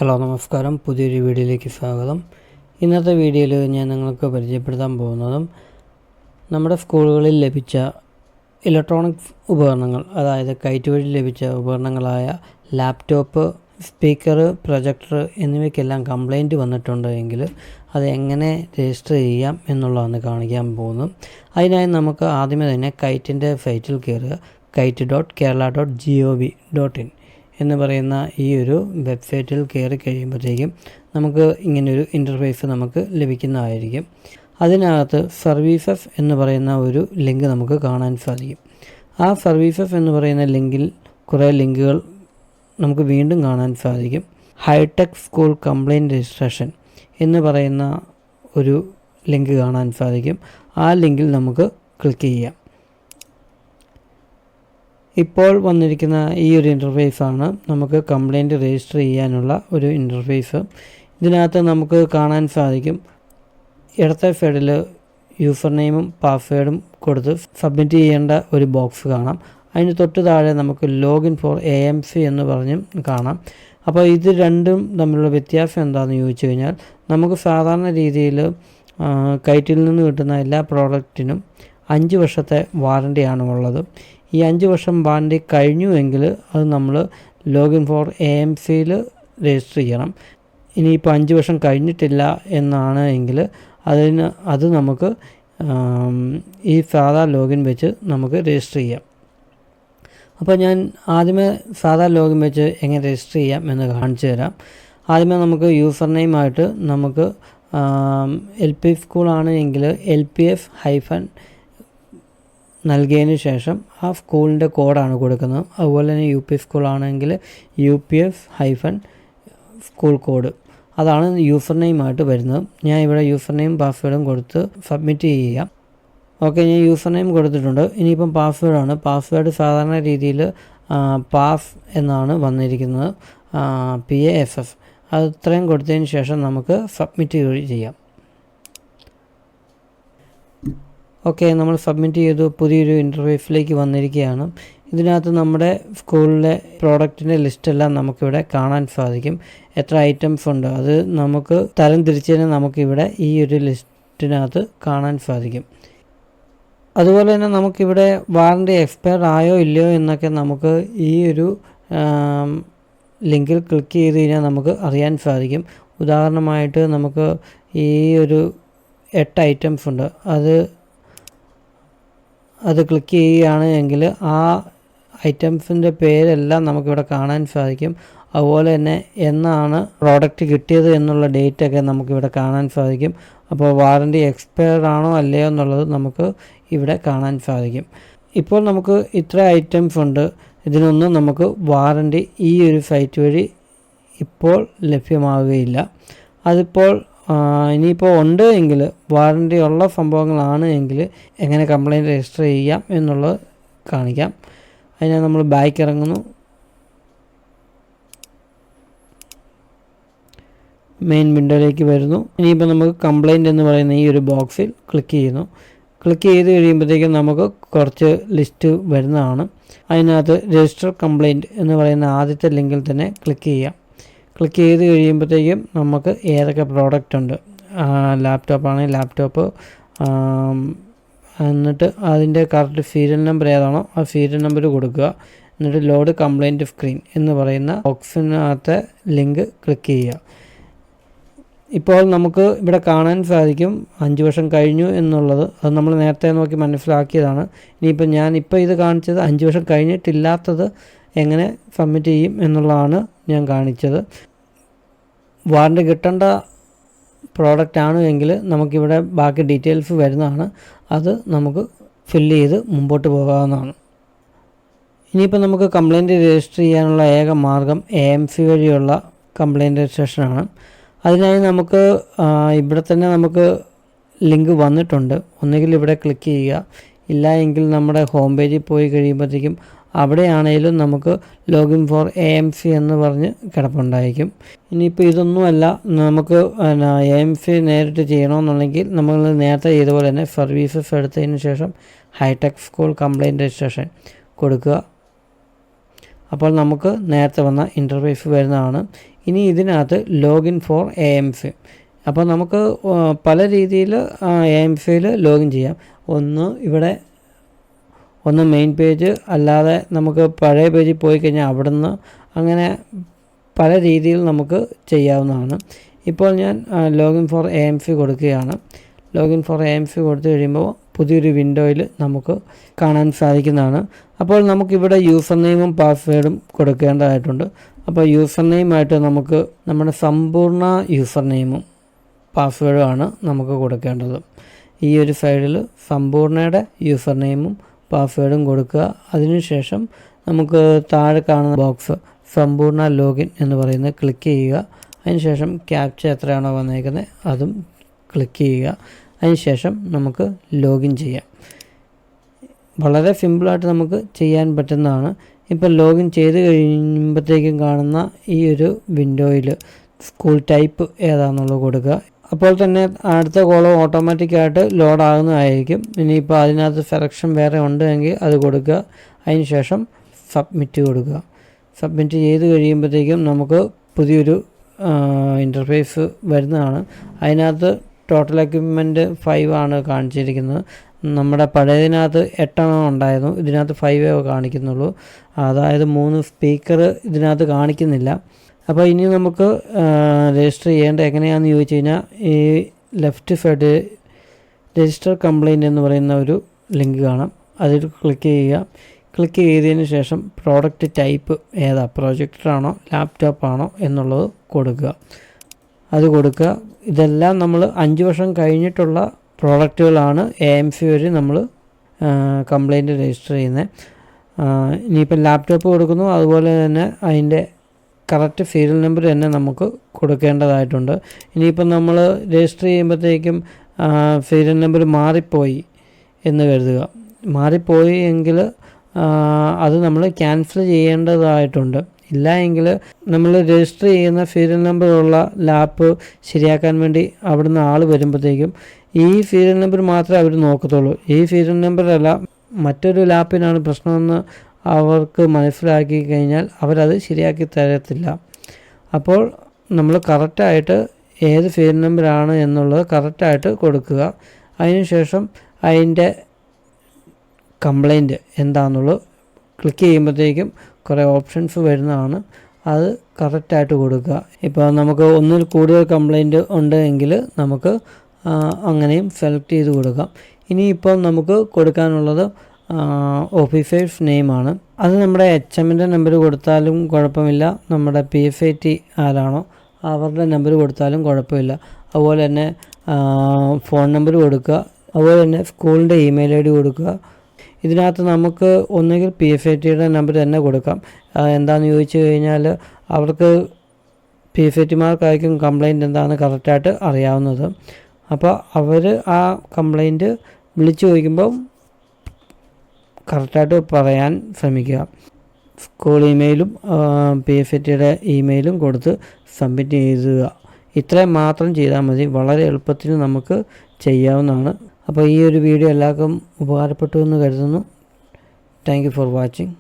Hello നമസ്കാരം, പുതിയൊരു വീഡിയോയിലേക്ക് സ്വാഗതം. ഇന്നത്തെ വീഡിയോയിൽ ഞാൻ നിങ്ങൾക്ക് പരിചയപ്പെടുത്താൻ പോകുന്നതും നമ്മുടെ സ്കൂളുകളിൽ ലഭിച്ച ഇലക്ട്രോണിക്സ് ഉപകരണങ്ങൾ, അതായത് കൈറ്റ് വഴി ലഭിച്ച ഉപകരണങ്ങളായ ലാപ്ടോപ്പ്, സ്പീക്കർ, പ്രൊജക്ടർ എന്നിവയ്ക്കെല്ലാം കംപ്ലൈൻറ്റ് വന്നിട്ടുണ്ട് എങ്കിൽ അത് എങ്ങനെ രജിസ്റ്റർ ചെയ്യാം എന്നുള്ളതാണ് കാണിക്കാൻ പോകുന്നത്. അതിനായി നമുക്ക് ആദ്യമേ തന്നെ കൈറ്റിൻ്റെ സൈറ്റിൽ കയറുക. kite.kerala.gov.in എന്ന് പറയുന്ന ഈ ഒരു വെബ്സൈറ്റിൽ കയറി കഴിയുമ്പോഴത്തേക്കും നമുക്ക് ഇങ്ങനൊരു ഇൻ്റർഫേസ് നമുക്ക് ലഭിക്കുന്നതായിരിക്കും. അതിനകത്ത് സർവീസസ് എന്ന് പറയുന്ന ഒരു ലിങ്ക് നമുക്ക് കാണാൻ സാധിക്കും. ആ സർവീസസ് എന്ന് പറയുന്ന ലിങ്കിൽ കുറേ ലിങ്കുകൾ നമുക്ക് വീണ്ടും കാണാൻ സാധിക്കും. ഹൈടെക് സ്കൂൾ കംപ്ലയിൻറ്റ് രജിസ്ട്രേഷൻ എന്ന് പറയുന്ന ഒരു ലിങ്ക് കാണാൻ സാധിക്കും. ആ ലിങ്കിൽ നമുക്ക് ക്ലിക്ക് ചെയ്യാം. ഇപ്പോൾ വന്നിരിക്കുന്ന ഈ ഒരു ഇൻ്റർഫേസാണ് നമുക്ക് കംപ്ലയിൻറ്റ് രജിസ്റ്റർ ചെയ്യാനുള്ള ഒരു ഇൻ്റർഫേസ്. ഇതിനകത്ത് നമുക്ക് കാണാൻ സാധിക്കും, ഇടത്തെ സൈഡിൽ യൂസർ നെയിമും പാസ്വേഡും കൊടുത്ത് സബ്മിറ്റ് ചെയ്യേണ്ട ഒരു ബോക്സ് കാണാം. അതിന് തൊട്ട് താഴെ നമുക്ക് ലോഗിൻ ഫോർ AMC എന്ന് പറഞ്ഞും കാണാം. അപ്പോൾ ഇത് രണ്ടും തമ്മിലുള്ള വ്യത്യാസം എന്താണെന്ന് ചോദിച്ചു കഴിഞ്ഞാൽ, നമുക്ക് സാധാരണ രീതിയിൽ കൈറ്റിൽ നിന്ന് കിട്ടുന്ന എല്ലാ പ്രോഡക്റ്റിനും 5 വർഷത്തെ വാറണ്ടിയാണ് ഉള്ളത്. ഈ 5 വർഷം വാറണ്ടി കഴിഞ്ഞുവെങ്കിൽ അത് നമ്മൾ ലോഗിൻ ഫോർ AMCയിൽ രജിസ്റ്റർ ചെയ്യണം. ഇനിയിപ്പോൾ 5 വർഷം കഴിഞ്ഞിട്ടില്ല എന്നാണ് എങ്കിൽ അത് നമുക്ക് ഈ സാധാ ലോഗിൻ വെച്ച് നമുക്ക് രജിസ്റ്റർ ചെയ്യാം. അപ്പോൾ ഞാൻ ആദ്യമേ സാധാ ലോഗിൻ വെച്ച് എങ്ങനെ രജിസ്റ്റർ ചെയ്യാം എന്ന് കാണിച്ചു തരാം. ആദ്യമേ നമുക്ക് യൂസർ നെയിമായിട്ട് നമുക്ക് LP സ്കൂളാണ് എങ്കിൽ LPF - നൽകിയതിന് ശേഷം ആ സ്കൂളിൻ്റെ കോഡാണ് കൊടുക്കുന്നത്. അതുപോലെ തന്നെ UP സ്കൂളാണെങ്കിൽ UPF - സ്കൂൾ കോഡ്, അതാണ് യൂസർ നെയിമായിട്ട് വരുന്നത്. ഞാൻ ഇവിടെ യൂസർ നെയിം പാസ്വേഡും കൊടുത്ത് സബ്മിറ്റ് ചെയ്യാം. ഓക്കെ, ഞാൻ യൂസർ നെയിം കൊടുത്തിട്ടുണ്ട്. ഇനിയിപ്പം പാസ്വേഡാണ്. പാസ്വേഡ് സാധാരണ രീതിയിൽ പാസ് എന്നാണ് വന്നിരിക്കുന്നത്, PASS. അത് ഇത്രയും കൊടുത്തതിന് ശേഷം നമുക്ക് സബ്മിറ്റ് ചെയ്യാം. ഓക്കെ, നമ്മൾ സബ്മിറ്റ് ചെയ്തു. പുതിയൊരു ഇൻ്റർഫേസിലേക്ക് വന്നിരിക്കുകയാണ്. ഇതിനകത്ത് നമ്മുടെ സ്കൂളിലെ പ്രോഡക്റ്റിൻ്റെ ലിസ്റ്റെല്ലാം നമുക്കിവിടെ കാണാൻ സാധിക്കും. എത്ര ഐറ്റംസ് ഉണ്ട് അത് നമുക്ക് തരം തിരിച്ചതിന് നമുക്കിവിടെ ഈ ഒരു ലിസ്റ്റിനകത്ത് കാണാൻ സാധിക്കും. അതുപോലെ തന്നെ നമുക്കിവിടെ വാറണ്ടി എക്സ്പയർ ആയോ ഇല്ലയോ എന്നൊക്കെ നമുക്ക് ഈ ഒരു ലിങ്കിൽ ക്ലിക്ക് ചെയ്ത് കഴിഞ്ഞാൽ നമുക്ക് അറിയാൻ സാധിക്കും. ഉദാഹരണമായിട്ട് നമുക്ക് ഈ ഒരു 8 ഐറ്റംസ് ഉണ്ട്. അത് ക്ലിക്ക് ചെയ്യുകയാണ് എങ്കിൽ ആ ഐറ്റംസിൻ്റെ പേരെല്ലാം നമുക്കിവിടെ കാണാൻ സാധിക്കും. അതുപോലെ തന്നെ എന്നാണ് പ്രോഡക്റ്റ് കിട്ടിയത് എന്നുള്ള ഡേറ്റൊക്കെ നമുക്കിവിടെ കാണാൻ സാധിക്കും. അപ്പോൾ വാറണ്ടി എക്സ്പയർ ആണോ അല്ലയോ എന്നുള്ളത് നമുക്ക് ഇവിടെ കാണാൻ സാധിക്കും. ഇപ്പോൾ നമുക്ക് ഇത്ര ഐറ്റംസ് ഉണ്ട്. ഇതിനൊന്നും നമുക്ക് വാറണ്ടി ഈ ഒരു സൈറ്റ് വഴി ഇപ്പോൾ ലഭ്യമാവുകയില്ല. അതിപ്പോൾ ഇനിയിപ്പോൾ ഉണ്ട് എങ്കിൽ, വാറണ്ടി ഉള്ള സംഭവങ്ങളാണ് എങ്കിൽ എങ്ങനെ കംപ്ലയിൻറ്റ് രജിസ്റ്റർ ചെയ്യാം എന്നുള്ളത് കാണിക്കാം. അതിന് നമ്മൾ ബാക്ക് ഇറങ്ങുന്നു, മെയിൻ വിൻഡോയിലേക്ക് വരുന്നു. ഇനിയിപ്പോൾ നമുക്ക് കംപ്ലയിൻറ്റ് എന്ന് പറയുന്ന ഈ ഒരു ബോക്സിൽ ക്ലിക്ക് ചെയ്യുന്നു. ക്ലിക്ക് ചെയ്ത് കഴിയുമ്പോഴത്തേക്കും നമുക്ക് കുറച്ച് ലിസ്റ്റ് വരുന്നതാണ്. അതിനകത്ത് രജിസ്റ്റർ കംപ്ലയിൻറ്റ് എന്ന് പറയുന്ന ആദ്യത്തെ ലിങ്കിൽ തന്നെ ക്ലിക്ക് ചെയ്യാം. ക്ലിക്ക് ചെയ്ത് കഴിയുമ്പോഴത്തേക്കും നമുക്ക് ഏതൊക്കെ പ്രോഡക്റ്റ് ഉണ്ട്, ലാപ്ടോപ്പ് ആണെങ്കിൽ ലാപ്ടോപ്പ്, എന്നിട്ട് അതിൻ്റെ കറക്റ്റ് സീരിയൽ നമ്പർ ഏതാണോ ആ സീരിയൽ നമ്പർ കൊടുക്കുക. എന്നിട്ട് ലോഡ് കംപ്ലയിൻറ്റ് സ്ക്രീൻ എന്ന് പറയുന്ന ബോക്സിനകത്തെ ലിങ്ക് ക്ലിക്ക് ചെയ്യുക. ഇപ്പോൾ നമുക്ക് ഇവിടെ കാണാൻ സാധിക്കും 5 വർഷം കഴിഞ്ഞു എന്നുള്ളത്. അത് നമ്മൾ നേരത്തെ നോക്കി മനസ്സിലാക്കിയതാണ്. ഇനിയിപ്പോൾ ഞാനിപ്പോൾ ഇത് കാണിച്ചത് 5 വർഷം കഴിഞ്ഞിട്ടില്ലാത്തത് എങ്ങനെ സബ്മിറ്റ് ചെയ്യും എന്നുള്ളതാണ് ഞാൻ കാണിച്ചത്. വാറണ്ടി കിട്ടേണ്ട പ്രോഡക്റ്റ് ആണ് എങ്കിൽ നമുക്കിവിടെ ബാക്കി ഡീറ്റെയിൽസ് വരുന്നതാണ്. അത് നമുക്ക് ഫില്ല് ചെയ്ത് മുമ്പോട്ട് പോകാവുന്നതാണ്. ഇനിയിപ്പോൾ നമുക്ക് കംപ്ലയിൻറ്റ് രജിസ്റ്റർ ചെയ്യാനുള്ള ഏക മാർഗം AMC വഴിയുള്ള കംപ്ലയിൻറ്റ് രജിസ്ട്രേഷനാണ്. അതിനായി നമുക്ക് ഇവിടെ തന്നെ നമുക്ക് ലിങ്ക് വന്നിട്ടുണ്ട്. ഒന്നുകിൽ ഇവിടെ ക്ലിക്ക് ചെയ്യുക, ഇല്ല എങ്കിൽ നമ്മുടെ ഹോം പേജിൽ പോയി കഴിയുമ്പോഴത്തേക്കും അവിടെയാണെങ്കിലും നമുക്ക് ലോഗിൻ ഫോർ AMC എന്ന് പറഞ്ഞ് കിടപ്പുണ്ടായിരിക്കും. ഇനിയിപ്പോൾ ഇതൊന്നുമല്ല, നമുക്ക് AMC നേരിട്ട് ചെയ്യണമെന്നുണ്ടെങ്കിൽ നമ്മൾ നേരത്തെ ചെയ്ത പോലെ തന്നെ സർവീസസ് എടുത്തതിന് ശേഷം ഹൈടെക് സ്കൂൾ കംപ്ലയിൻറ്റ് രജിസ്ട്രേഷൻ കൊടുക്കുക. അപ്പോൾ നമുക്ക് നേരത്തെ വന്ന ഇൻ്റർഫേസ് വരുന്നതാണ്. ഇനി ഇതിനകത്ത് ലോഗിൻ ഫോർ AMFI. അപ്പോൾ നമുക്ക് പല രീതിയിൽ AMFIയിൽ ലോഗിൻ ചെയ്യാം. ഒന്ന് മെയിൻ പേജ്, അല്ലാതെ നമുക്ക് പഴയ പേജിൽ പോയി കഴിഞ്ഞാൽ അവിടുന്ന്, അങ്ങനെ പല രീതിയിൽ നമുക്ക് ചെയ്യാവുന്നതാണ്. ഇപ്പോൾ ഞാൻ ലോഗിൻ ഫോർ AMFI കൊടുക്കുകയാണ്. ലോഗിൻ ഫോർ AMFI കൊടുത്തു കഴിയുമ്പോൾ പുതിയൊരു വിൻഡോയിൽ നമുക്ക് കാണാൻ സാധിക്കുന്നതാണ്. അപ്പോൾ നമുക്കിവിടെ യൂസർ നെയിമും പാസ്വേഡും കൊടുക്കേണ്ടതായിട്ടുണ്ട്. അപ്പോൾ യൂസർ നെയിമായിട്ട് നമുക്ക് നമ്മുടെ സമ്പൂർണ്ണ യൂസർ നെയിമും പാസ്വേഡുമാണ് നമുക്ക് കൊടുക്കേണ്ടത്. ഈ ഒരു സൈഡിൽ സമ്പൂർണ്ണയുടെ യൂസർ നെയിമും പാസ്വേഡും കൊടുക്കുക. അതിനുശേഷം നമുക്ക് താഴെ കാണുന്ന ബോക്സ് സമ്പൂർണ്ണ ലോഗിൻ എന്ന് പറയുന്നത് ക്ലിക്ക് ചെയ്യുക. അതിനുശേഷം ക്യാപ്ച എത്രയാണോ വന്നേക്കുന്നത് അതും ക്ലിക്ക് ചെയ്യുക. അതിനുശേഷം നമുക്ക് ലോഗിൻ ചെയ്യാം. വളരെ സിമ്പിളായിട്ട് നമുക്ക് ചെയ്യാൻ പറ്റുന്നതാണ്. ഇപ്പോൾ ലോഗിൻ ചെയ്ത് കഴിയുമ്പോഴത്തേക്കും കാണുന്ന ഈ ഒരു വിൻഡോയിൽ സ്കൂൾ ടൈപ്പ് ഏതാണെന്നുള്ളത് കൊടുക്കുക. അപ്പോൾ തന്നെ അടുത്ത കോളം ഓട്ടോമാറ്റിക്കായിട്ട് ലോഡ് ആകുന്നതായിരിക്കും. ഇനിയിപ്പോൾ അതിനകത്ത് സെലക്ഷൻ വേറെ ഉണ്ടെങ്കിൽ അത് കൊടുക്കുക. അതിനുശേഷം സബ്മിറ്റ് കൊടുക്കുക. സബ്മിറ്റ് ചെയ്ത് കഴിയുമ്പോഴത്തേക്കും നമുക്ക് പുതിയൊരു ഇൻ്റർഫേസ് വരുന്നതാണ്. അതിനകത്ത് ടോട്ടൽ എക്വിപ്മെൻറ്റ് 5 ആണ് കാണിച്ചിരിക്കുന്നത്. നമ്മുടെ പഴയതിനകത്ത് 8 ഉണ്ടായിരുന്നു, ഇതിനകത്ത് 5 കാണിക്കുന്നുള്ളൂ. അതായത് 3 സ്പീക്കർ ഇതിനകത്ത് കാണിക്കുന്നില്ല. അപ്പോൾ ഇനി നമുക്ക് രജിസ്റ്റർ ചെയ്യേണ്ട എങ്ങനെയാണെന്ന് ചോദിച്ചു കഴിഞ്ഞാൽ, ഈ ലെഫ്റ്റ് സൈഡ് രജിസ്റ്റർ കംപ്ലയിൻറ്റ് എന്ന് പറയുന്ന ഒരു ലിങ്ക് കാണാം. അതിൽ ക്ലിക്ക് ചെയ്യുക. ക്ലിക്ക് ചെയ്തതിന് ശേഷം പ്രോഡക്റ്റ് ടൈപ്പ് ഏതാ, പ്രൊജക്ടറാണോ ലാപ്ടോപ്പാണോ എന്നുള്ളത് കൊടുക്കുക. അത് കൊടുക്കുക. ഇതെല്ലാം നമ്മൾ 5 വർഷം കഴിഞ്ഞിട്ടുള്ള പ്രോഡക്റ്റുകളാണ് AMFI വഴി നമ്മൾ കംപ്ലയിൻറ്റ് രജിസ്റ്റർ ചെയ്യുന്നത്. ഇനിയിപ്പോൾ ലാപ്ടോപ്പ് കൊടുക്കുന്നു, അതുപോലെ തന്നെ അതിൻ്റെ കറക്റ്റ് സീരിയൽ നമ്പർ തന്നെ നമുക്ക് കൊടുക്കേണ്ടതായിട്ടുണ്ട്. ഇനിയിപ്പം നമ്മൾ രജിസ്റ്റർ ചെയ്യുമ്പോഴത്തേക്കും സീരിയൽ നമ്പർ മാറിപ്പോയി എന്ന് കരുതുക. മാറിപ്പോയി എങ്കിൽ അത് നമ്മൾ ക്യാൻസൽ ചെയ്യേണ്ടതായിട്ടുണ്ട്. ഇല്ല എങ്കിൽ നമ്മൾ രജിസ്റ്റർ ചെയ്യുന്ന സീരിയൽ നമ്പറുള്ള ലാപ്പ് ശരിയാക്കാൻ വേണ്ടി അവിടുന്ന് ആൾ വരുമ്പോഴത്തേക്കും ഈ സീരിയൽ നമ്പർ മാത്രമേ അവർ നോക്കത്തുള്ളൂ. ഈ സീരിയൽ നമ്പറല്ല മറ്റൊരു ലാപ്പിനാണ് പ്രശ്നമെന്ന് അവർക്ക് മനസ്സിലാക്കി കഴിഞ്ഞാൽ അവരത് ശരിയാക്കി തരത്തില്ല. അപ്പോൾ നമ്മൾ കറക്റ്റായിട്ട് ഏത് സീരിയൽ നമ്പറാണ് എന്നുള്ളത് കറക്റ്റായിട്ട് കൊടുക്കുക. അതിനുശേഷം അതിൻ്റെ കംപ്ലയിൻറ്റ് എന്താണെന്നുള്ളത് ക്ലിക്ക് ചെയ്യുമ്പോഴത്തേക്കും കുറേ ഓപ്ഷൻസ് വരുന്നതാണ്. അത് കറക്റ്റായിട്ട് കൊടുക്കുക. ഇപ്പോൾ നമുക്ക് ഒന്നിൽ കൂടുതൽ കംപ്ലയിൻറ്റ് ഉണ്ടെങ്കിൽ നമുക്ക് അങ്ങനെയും സെലക്ട് ചെയ്ത് കൊടുക്കാം. ഇനിയിപ്പം നമുക്ക് കൊടുക്കാനുള്ളത് ഓഫീസേഴ്സ് നെയിമാണ്. അത് നമ്മുടെ HMൻ്റെ നമ്പർ കൊടുത്താലും കുഴപ്പമില്ല, നമ്മുടെ PFIT ആരാണോ അവരുടെ നമ്പർ കൊടുത്താലും കുഴപ്പമില്ല. അതുപോലെ തന്നെ ഫോൺ നമ്പർ കൊടുക്കുക. അതുപോലെ തന്നെ സ്കൂളിൻ്റെ ഇമെയിൽ ID കൊടുക്കുക. ഇതിനകത്ത് നമുക്ക് ഒന്നുകിൽ PFITയുടെ നമ്പർ തന്നെ കൊടുക്കാം. എന്താണെന്ന് ചോദിച്ചു കഴിഞ്ഞാൽ അവർക്ക് PFITമാർക്കായിരിക്കും കംപ്ലയിൻറ്റ് എന്താണെന്ന് കറക്റ്റായിട്ട് അറിയാവുന്നത്. അപ്പോൾ അവർ ആ കംപ്ലയിൻറ്റ് വിളിച്ചു ചോദിക്കുമ്പോൾ കറക്റ്റായിട്ട് പറയാൻ ശ്രമിക്കുക. സ്കൂൾ ഇമെയിലും PFITയുടെ ഇമെയിലും കൊടുത്ത് സബ്മിറ്റ് ചെയ്യുക. ഇത്രയും മാത്രം ചെയ്താൽ മതി. വളരെ എളുപ്പത്തിൽ നമുക്ക് ചെയ്യാവുന്നതാണ്. അപ്പോൾ ഈ ഒരു വീഡിയോ എല്ലാവർക്കും ഉപകാരപ്പെട്ടു എന്ന് കരുതുന്നു. Thank you for watching.